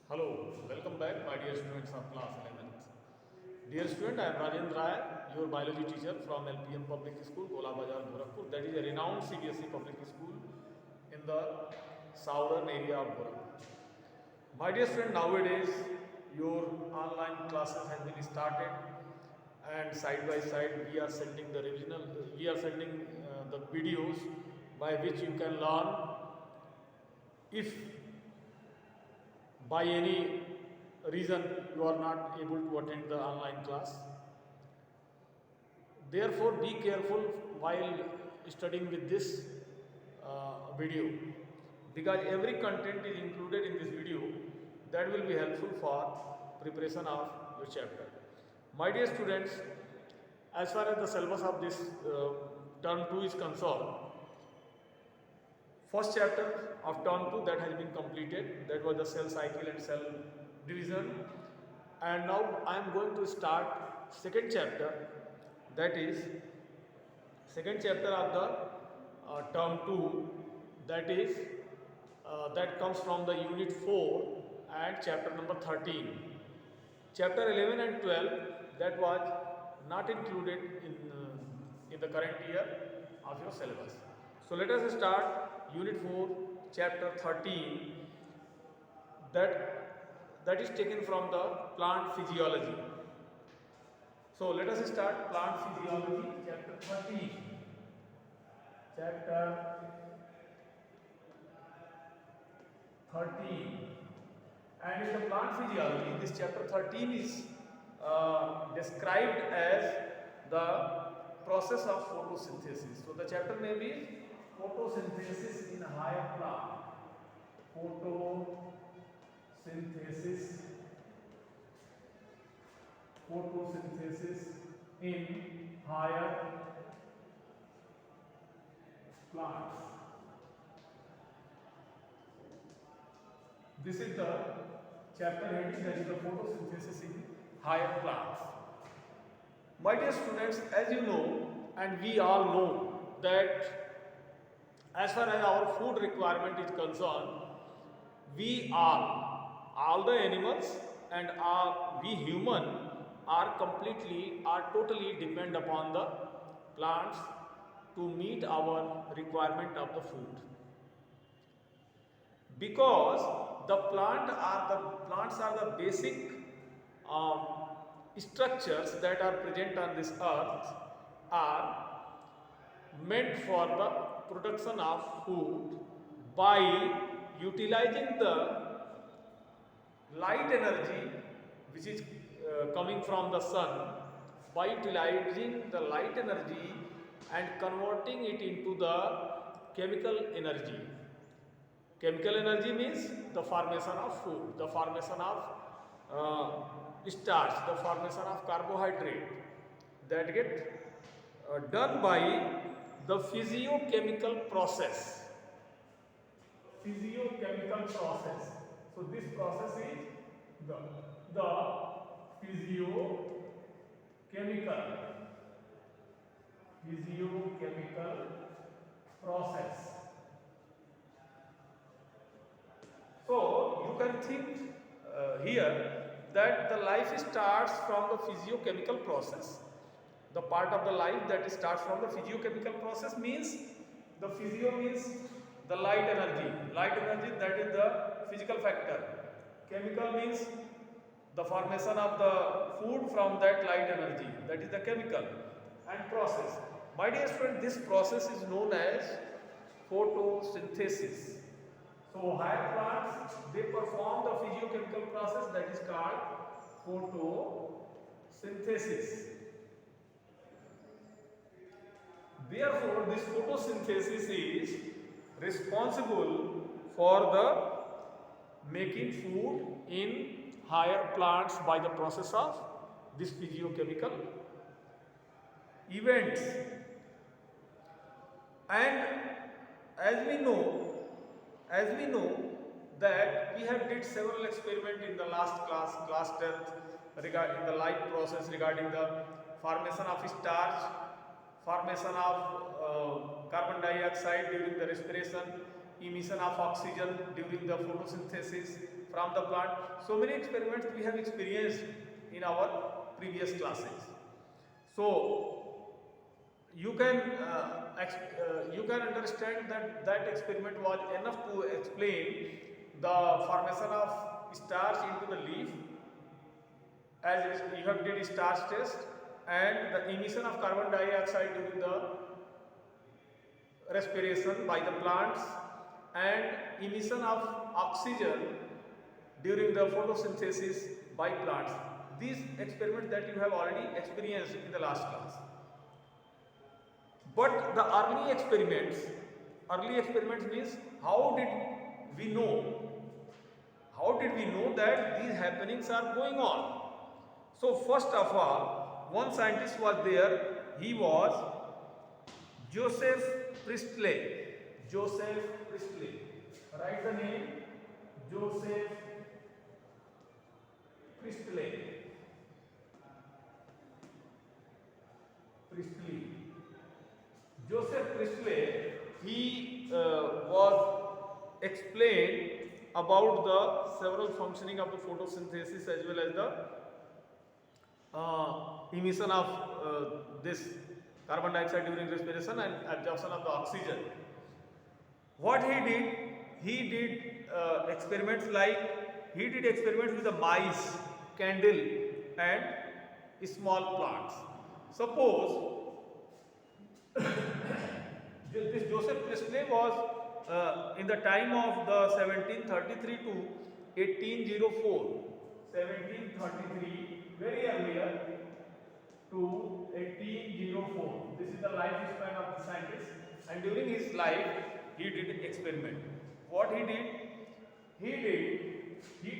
Hello, welcome back, my dear students of class 11th. Dear student, I am Rajendra Rai, your biology teacher from LPM Public School, Gola Bazar, Gorakhpur. That is a renowned CBSE public school in the southern area of Gorakhpur. My dear student, nowadays your online classes has been started, and side by side we are sending the the videos by which you can learn if by any reason you are not able to attend the online class. Therefore, be careful while studying with this video, because every content is included in this video that will be helpful for preparation of your chapter. My dear students, as far as the syllabus of this term 2 is concerned, first chapter of term 2 that has been completed, that was the cell cycle and cell division, and now I am going to start second chapter, that is second chapter of the term 2, that is that comes from the unit 4 and chapter number 13. Chapter 11 and 12 that was not included in the current year of your syllabus. So let us start unit 4 chapter 13, that is taken from the plant physiology. So let us start plant physiology chapter 13. Chapter 13. And in the plant physiology, this chapter 13 is described as the process of photosynthesis. So the chapter name is photosynthesis in higher plant. Photosynthesis in higher plants. This is the chapter heading, that is the photosynthesis in higher plants. My dear students, as you know, and we all know, that as far as our food requirement is concerned, we all the animals and we human are totally depend upon the plants to meet our requirement of the food, because the plants are the basic structures that are present on this earth, are meant for the production of food by utilizing the light energy which is coming from the sun, by utilizing the light energy and converting it into the chemical energy. Chemical energy means the formation of food, the formation of starch, the formation of carbohydrate, that get done by the physiochemical process. Physiochemical process. So this process is the physiochemical process. So you can think here that the life starts from the physiochemical process. The part of the life that starts from the physiochemical process means, the physio means the light energy. Light energy, that is the physical factor. Chemical means the formation of the food from that light energy, that is the chemical. And process. My dear friend, this process is known as photosynthesis. So higher plants, they perform the physiochemical process that is called photosynthesis. Therefore, this photosynthesis is responsible for the making food in higher plants by the process of this physiochemical events. And as we know that we have did several experiments in the last class 10th, regarding the light process, regarding the formation of starch, formation of carbon dioxide during the respiration, emission of oxygen during the photosynthesis from the plant. So many experiments we have experienced in our previous classes. So you can understand that that experiment was enough to explain the formation of starch into the leaf, as you have did starch test, and the emission of carbon dioxide during the respiration by the plants, and emission of oxygen during the photosynthesis by plants. These experiments that you have already experienced in the last class. But the early experiments means how did we know? How did we know that these happenings are going on? So first of all, one scientist was there. He was Joseph Priestley. Joseph Priestley. Write the name Joseph Priestley. Priestley. Joseph Priestley, he was explained about the several functioning of the photosynthesis as well as the emission of this carbon dioxide during respiration and absorption of the oxygen. What he did experiments with the mice, candle and small plants. Suppose this Joseph Priestley was in the time of the 1733 to 1804, 1733 very earlier to 1804. This is the lifespan of the scientist, and during his life he did experiment. What he did? He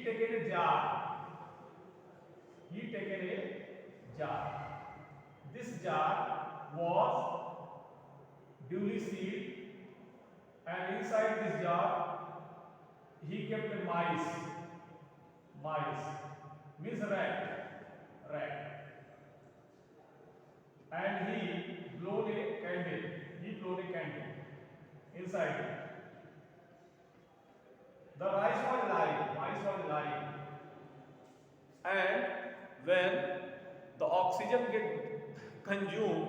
taken a jar. This jar was duly sealed, and inside this jar he kept a mice means rat, and he blown a candle inside it. The mice was lying, and when the oxygen get consumed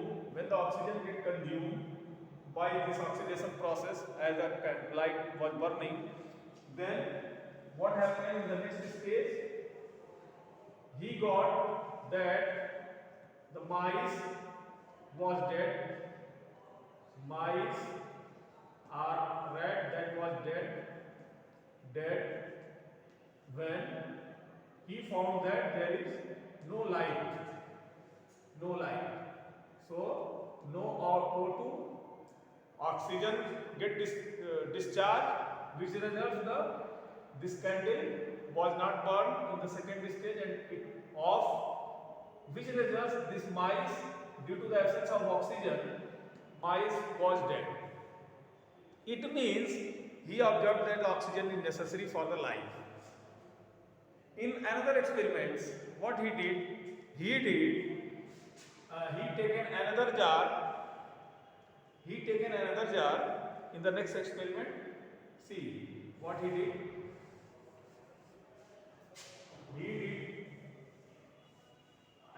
by this oxidation process, as the light was burning, then what happened in the next stage? He got that the mice was dead. Mice are rat that was dead when he found that there is no light. So no O2 oxygen get discharged, which results this candle was not burned in the second stage and it off, which results this mice, due to the absence of oxygen, mice was dead. It means he observed that oxygen is necessary for the life. In another experiments, what he taken another jar. In the next experiment, see what he did. He did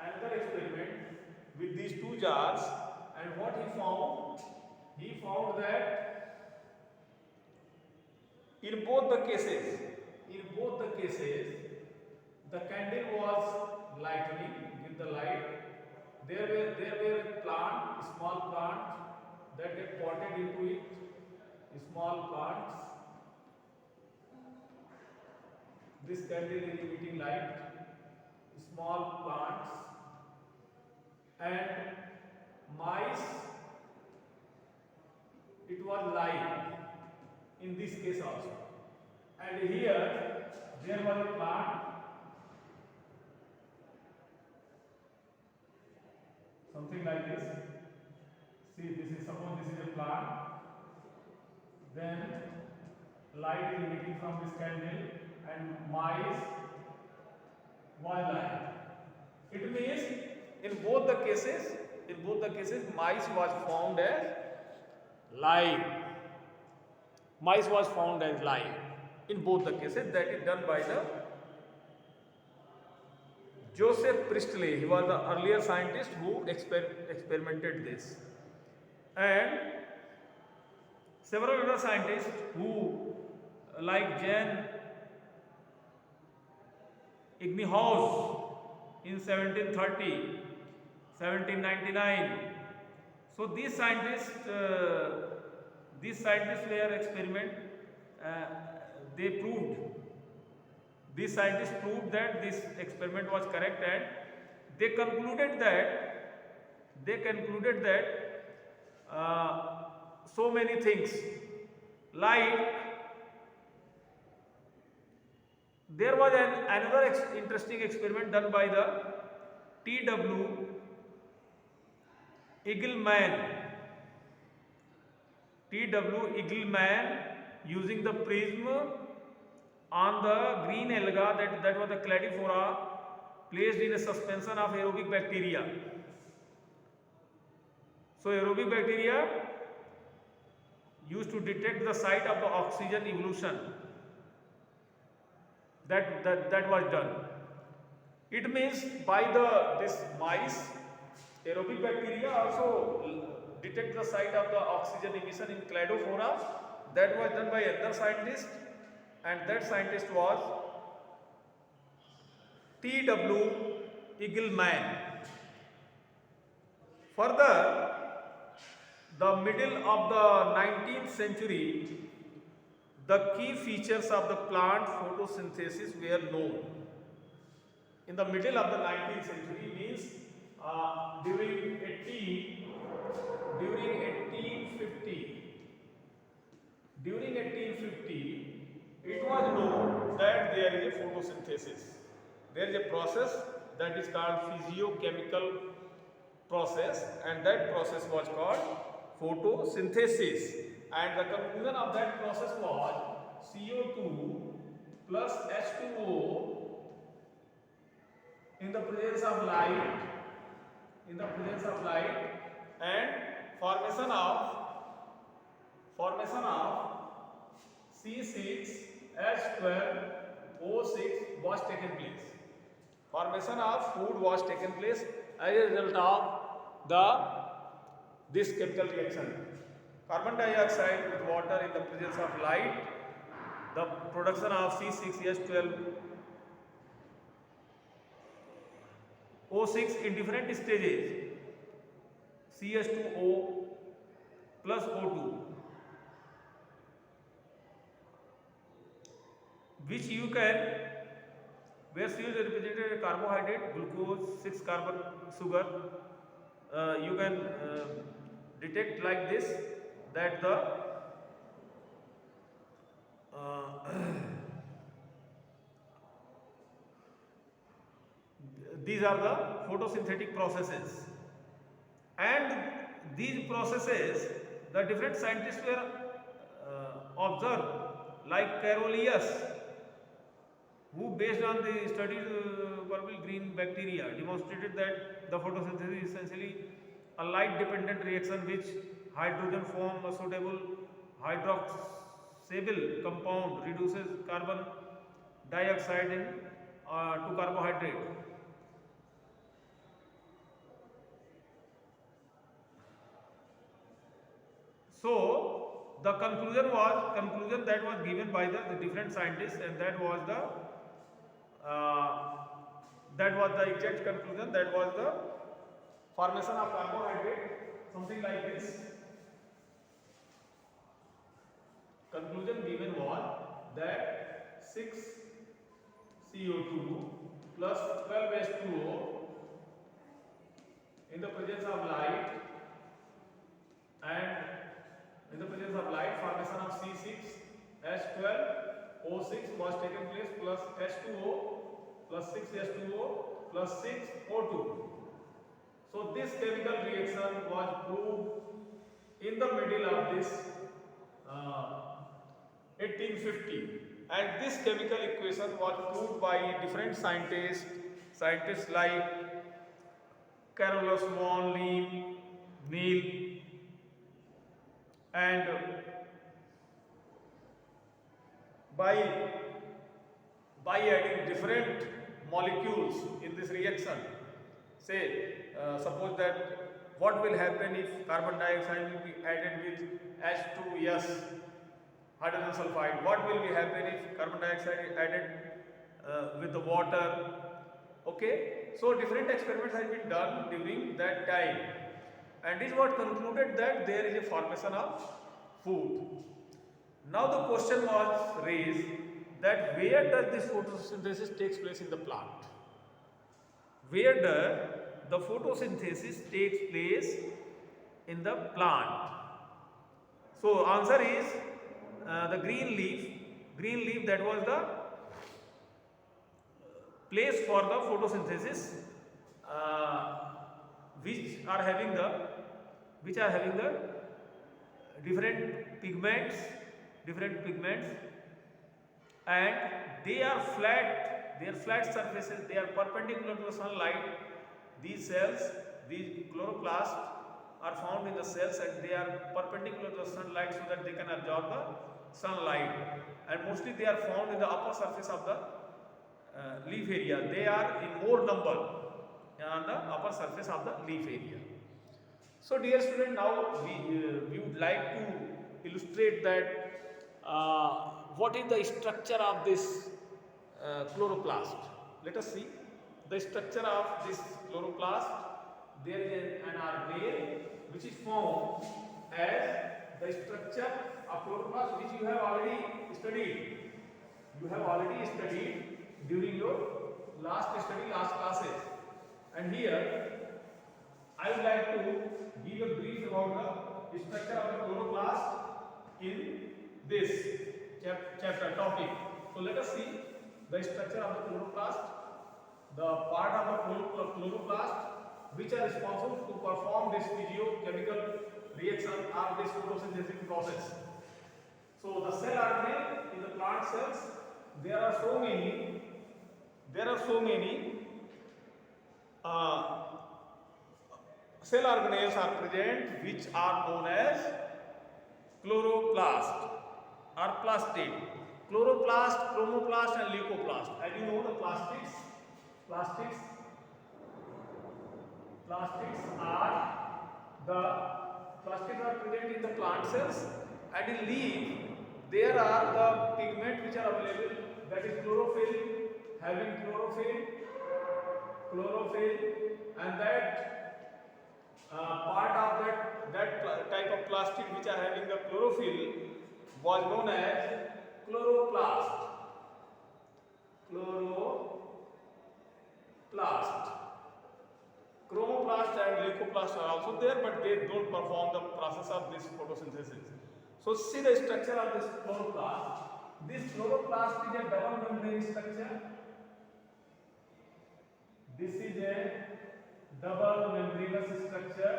another experiment with these two jars, and what he found that in both the cases, the candle was lightening with the light. There were small plants that get potted into it, small plants. This candle is emitting light, small plants, and mice, it was lying in this case also. And here there was a plant, something like this. See, suppose this is a plant, then light is emitting from this candle and mice was lying. It means in both the cases mice was found as lying. mice was found as live in both the cases. That is done by the Joseph Priestley. He was the earlier scientist who experimented this, and several other scientists who, like Jan Ebbinghaus in 1730, 1799. So these scientists were experiment. Uh, they proved. These scientists proved that this experiment was correct, and they concluded that so many things, like there was another interesting experiment done by the T.W. Eagleman. T.W. Eagleman, using the prism on the green alga, that was the Cladophora, placed in a suspension of aerobic bacteria. So aerobic bacteria used to detect the site of the oxygen evolution. That was done. It means by this mice, aerobic bacteria also detect the site of the oxygen emission in Cladophora. That was done by another scientist, and that scientist was T.W. Eagleman. Further, the middle of the 19th century, the key features of the plant photosynthesis were known. In the middle of the 19th century means during 1850, it was known that there is a photosynthesis. There is a process that is called physiochemical process, and that process was called photosynthesis. And the conclusion of that process was CO2 plus H2O in the presence of light, and formation of C6H12O6 was taken place. Formation of food was taken place as a result of this chemical reaction. Carbon dioxide with water in the presence of light, the production of C6H12O6 in different stages, CH2O plus O2, which you can, where C is represented a carbohydrate, glucose, 6 carbon sugar, you can detect like this, that these are the photosynthetic processes, and these processes the different scientists were observed, like Carolius, who based on the studies purple green bacteria demonstrated that the photosynthesis is essentially a light dependent reaction which hydrogen form a suitable hydroxyl compound reduces carbon dioxide to carbohydrate. So the conclusion that was given by the different scientists, and that was the exact conclusion. That was the formation of carbohydrate, something like this. Conclusion given was that 6 CO2 plus 12 H2O in the presence of light, and in the presence of light, formation of C6H12O6 was taken place, plus H2O plus 6H2O plus 6O2. So this chemical reaction was proved in the middle of this 1850, and this chemical equation was proved by different scientists like Carolus von Neil, and by by adding different molecules in this reaction. Say, suppose that what will happen if carbon dioxide will be added with H2S, hydrogen sulfide? What will be happen if carbon dioxide is added with the water? Okay, so different experiments have been done during that time, and this what concluded that there is a formation of food. Now the question was raised that where does this photosynthesis takes place in the plant? Where does the photosynthesis takes place in the plant? So answer is the green leaf. Green leaf, that was the place for the photosynthesis, which are having the different pigments, and they are flat, they are flat surfaces, they are perpendicular to the sunlight. These cells, these chloroplasts are found in the cells and they are perpendicular to the sunlight so that they can absorb the sunlight, and mostly they are found in the upper surface of the leaf area. They are in more number on the upper surface of the leaf area. So dear student, now we would like to illustrate that what is the structure of this chloroplast. Let us see the structure of this chloroplast. There is an organelle which is formed as the structure of chloroplast, which you have already studied. You have already studied during your last classes. And here I would like to give a brief about the structure of the chloroplast in this chapter topic. So let us see the structure of the chloroplast, the part of the chloroplast which are responsible to perform this physiochemical reaction of this photosynthetic process. So the cell organelle in the plant cells, there are so many cell organelles are present which are known as chloroplast or plastid. Chloroplast, chromoplast and leucoplast. As you know, the plastids are present in the plant cells, and in leaf there are the pigment which are available, that is chlorophyll, having chlorophyll, and that part of that type of plastid which are having the chlorophyll was known as chloroplast. Chromoplast and leucoplast are also there, but they don't perform the process of this photosynthesis. So see the structure of this chloroplast. This chloroplast is a double membrane structure. This is a double membranous structure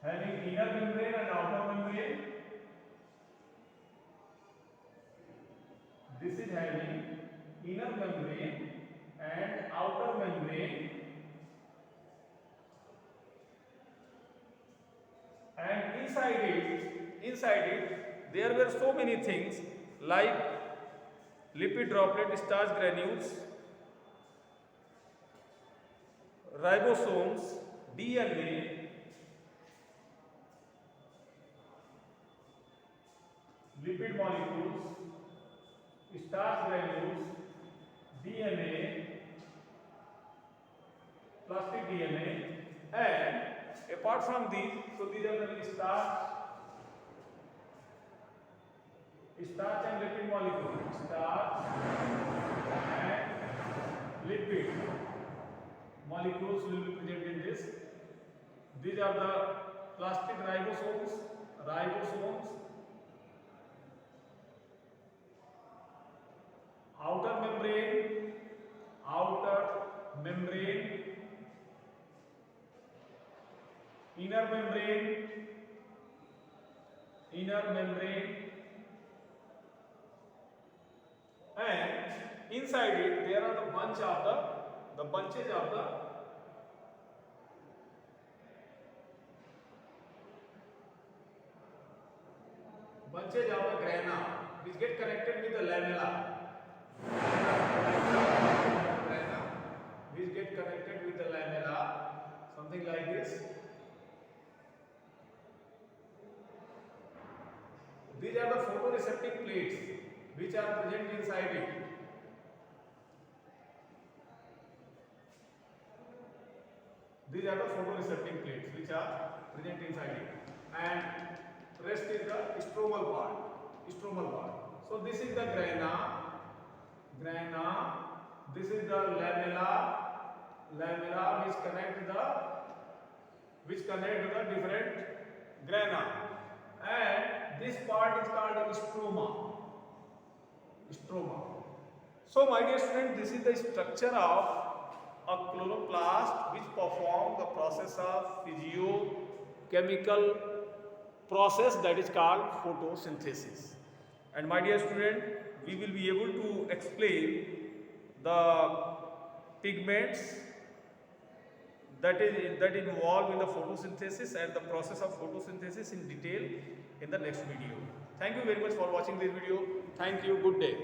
having inner membrane and outer membrane. This is having inner membrane and outer membrane, and inside it there were so many things like lipid droplet, starch granules, ribosomes, DNA, lipid molecules, starch granules, DNA, plastic DNA, and apart from these, so these are the starch and lipid molecules, starch and lipid molecules will be present in this. These are the plastic ribosomes, outer membrane, inner membrane, and inside it there are the bunches of the purchase of the grana which get connected with the lamella. Grana which get connected with the lamella, something like this. These are the photoreceptive plates which are present inside it. These are the photoreceptive plates which are present inside it, and rest is the stromal part. So this is the grana. This is the lamella which connect the different grana, and this part is called stroma. So my dear student, this is the structure of a chloroplast which perform the process of physiochemical process that is called photosynthesis. And my dear student, we will be able to explain the pigments that involve in the photosynthesis and the process of photosynthesis in detail in the next video. Thank you very much for watching this video. Thank you. Good day.